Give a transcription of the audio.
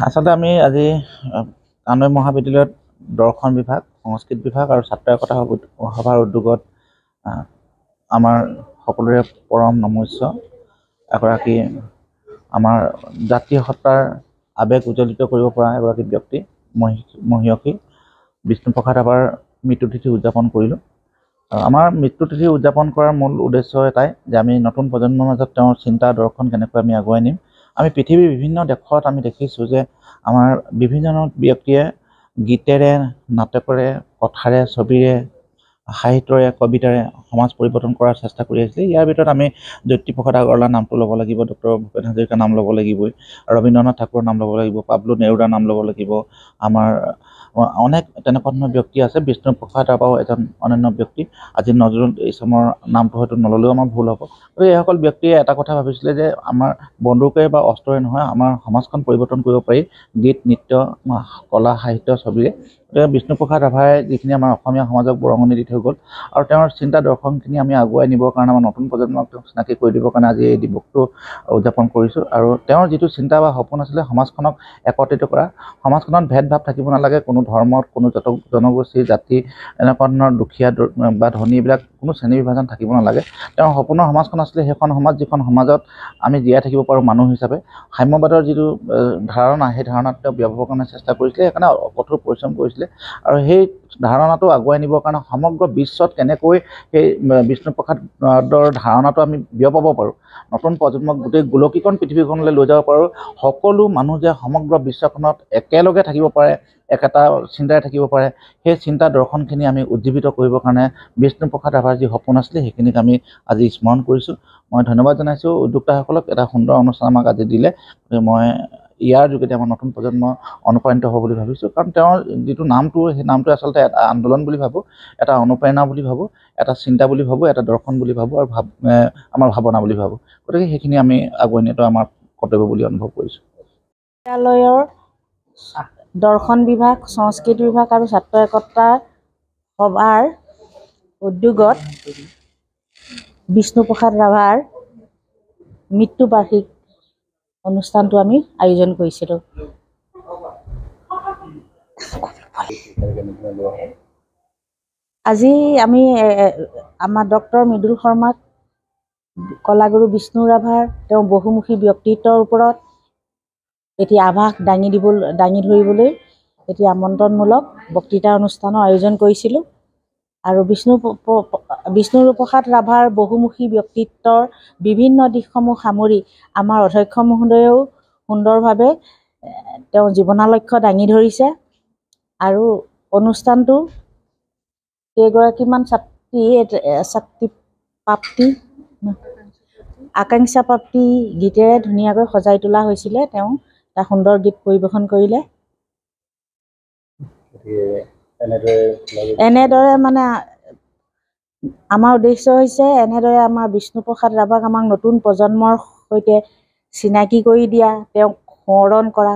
আচলতে আমি আজি কানৈ মহাবিদ্যালয়ত দৰ্শন বিভাগ, সংস্কৃত বিভাগ আৰু ছাত্ৰ একতা সভাৰ উদ্যোগত আমাৰ সকলোৰে পৰম নমস্য এগৰাকী আমাৰ জাতীয় সত্তাৰ আৱেগ উজ্জ্বলিত কৰিব পৰা এগৰাকী ব্যক্তি মহীয়সী বিষ্ণুপ্ৰসাদ ৰাভাৰ মৃত্যুতিথি উদযাপন কৰিলোঁ। আমাৰ মৃত্যুতিথি উদযাপন কৰাৰ মূল উদ্দেশ্য এটাই যে আমি নতুন প্ৰজন্মৰ মাজত তেওঁৰ চিন্তা দৰ্শন কেনেকৈ আমি আগুৱাই নিম। আমি পৃথিৱীৰ বিভিন্ন দেশত আমি দেখিছোঁ যে আমাৰ বিভিন্ন ব্যক্তিয়ে গীতেৰে, নাটকেৰে, কথাৰে, ছবিৰে, সাহিত্যৰে, কবিতাৰে সমাজ পৰিৱৰ্তন কৰাৰ চেষ্টা কৰি আহিছিলে। ইয়াৰ ভিতৰত আমি জ্যোতিপ্ৰসাদ আগৰৱালাৰ নামটো ল'ব লাগিব, ডক্টৰ ভূপেন হাজৰিকাৰ নাম ল'ব লাগিবই, ৰবীন্দ্ৰনাথ ঠাকুৰৰ নাম ল'ব লাগিব, পাবলো নেৰুদাৰ নাম ল'ব লাগিব। আমাৰ অনেক তেনেকুৱা ধৰণৰ ব্যক্তি আছে। বিষ্ণুপ্ৰসাদ ৰাভাও এজন অনন্য ব্যক্তি। আজি নজৰুল ইছলামৰ নামটো হয়তো নল'লেও আমাৰ ভুল হ'ব। গতিকে এইসকল ব্যক্তিয়ে এটা কথা ভাবিছিলে যে আমাৰ বন্দুকে বা অস্ত্ৰৰে নহয়, আমাৰ সমাজখন পৰিৱৰ্তন কৰিব পাৰি গীত, নৃত্য, কলা, সাহিত্য, ছবিৰে। গতিকে বিষ্ণুপ্ৰসাদ ৰাভাই যিখিনি আমাৰ অসমীয়া সমাজক বৰঙণি দি থৈ গ'ল আৰু তেওঁৰ চিন্তা দৰ্শনখিনি আমি আগুৱাই নিবৰ কাৰণে, আমাৰ নতুন প্ৰজন্মক তেওঁক চিনাকি কৰি দিবৰ কাৰণে আজি এই দিৱসটো উদযাপন কৰিছোঁ। আৰু তেওঁৰ যিটো চিন্তা বা সপোন আছিলে সমাজখনক একত্ৰিত কৰা, সমাজখনত ভেদভাৱ থাকিব নালাগে, কোনো ধৰ্মত, কোনো জনগোষ্ঠী, জাতি, এনেকুৱা ধৰণৰ দুখীয়া বা ধনী এইবিলাক কোনো শ্ৰেণী বিভাজন থাকিব নালাগে। তেওঁৰ সপোনৰ সমাজখন আছিলে সেইখন সমাজ যিখন সমাজত আমি জীয়াই থাকিব পাৰোঁ মানুহ হিচাপে। সাম্যবাদৰ যিটো ধাৰণা, সেই ধাৰণাটো তেওঁ বিয়পাবৰ কাৰণে চেষ্টা কৰিছিলে, সেইকাৰণে কঠোৰ পৰিশ্ৰম কৰিছিলে। আৰু সেই ধাৰণাটো আগুৱাই নিবৰ কাৰণে সমগ্ৰ বিশ্বত কেনেকৈ সেই বিষ্ণুপ্ৰসাদৰ ধাৰণাটো আমি বিয়পাব পাৰোঁ, নতুন প্ৰজন্মক গোটেই গোলকীকৰণ পৃথিৱীখনলৈ লৈ যাব পাৰোঁ, সকলো মানুহ যে সমগ্ৰ বিশ্বখনত একেলগে থাকিব পাৰে, একেটা চিন্তাৰে থাকিব পাৰে, সেই চিন্তা দৰ্শনখিনি আমি উজ্জীৱিত কৰিবৰ কাৰণে বিষ্ণুপ্ৰসাদ ৰাভাৰ যি সপোন আছিলে সেইখিনিক আমি আজি স্মৰণ কৰিছোঁ। মই ধন্যবাদ জনাইছোঁ উদ্যোক্তাসকলক, এটা সুন্দৰ অনুষ্ঠান আমাক আজি দিলে। মই ইয়াৰ যোগেদি আমাৰ নতুন প্ৰজন্ম অনুপ্ৰাণিত হ'ব বুলি ভাবিছোঁ। কাৰণ তেওঁৰ যিটো নামটো, সেই নামটো আচলতে এটা আন্দোলন বুলি ভাবোঁ, এটা অনুপ্ৰেৰণা বুলি ভাবোঁ, এটা চিন্তা বুলি ভাবোঁ, এটা দৰ্শন বুলি ভাবোঁ, আৰু আমাৰ ভাৱনা বুলি ভাবোঁ। গতিকে সেইখিনি আমি আগুৱাই নিয়াটো আমাৰ কৰ্তব্য বুলি অনুভৱ কৰিছোঁ। বিদ্যালয়ৰ দৰ্শন বিভাগ, সংস্কৃত বিভাগ আৰু ছাত্ৰ একতা সভাৰ উদ্যোগত বিষ্ণুপ্ৰসাদ ৰাভাৰ মৃত্যু বাৰ্ষিক অনুষ্ঠানটো আমি আয়োজন কৰিছিলোঁ। আজি আমি আমাৰ ডক্টৰ মৃদুল শৰ্মাক, কলাগুৰু বিষ্ণু ৰাভাৰ তেওঁ বহুমুখী ব্যক্তিত্বৰ ওপৰত এটি আভাস দাঙি ধৰিবলৈ এটি আমন্ত্ৰণমূলক বক্তৃতা অনুষ্ঠানৰ আয়োজন কৰিছিলোঁ। আৰু বিষ্ণুপ্ৰসাদ ৰাভাৰ বহুমুখী ব্যক্তিত্বৰ বিভিন্ন দিশসমূহ সামৰি আমাৰ অধ্যক্ষ মহোদয়েও সুন্দৰভাৱে তেওঁ জীৱনালক্ষ্য দাঙি ধৰিছে। আৰু অনুষ্ঠানটো কেইগৰাকীমান আকাংক্ষা প্ৰাপ্তি গীতেৰে ধুনীয়াকৈ সজাই তোলা হৈছিলে। তেওঁ এটা সুন্দৰ গীত পৰিৱেশন কৰিলে। এনেদৰে মানে আমাৰ উদ্দেশ্য হৈছে এনেদৰে আমাৰ বিষ্ণুপ্ৰসাদ ৰাভাক আমাক নতুন প্ৰজন্মৰ সৈতে চিনাকি কৰি দিয়া, তেওঁক সোঁৱৰণ কৰা,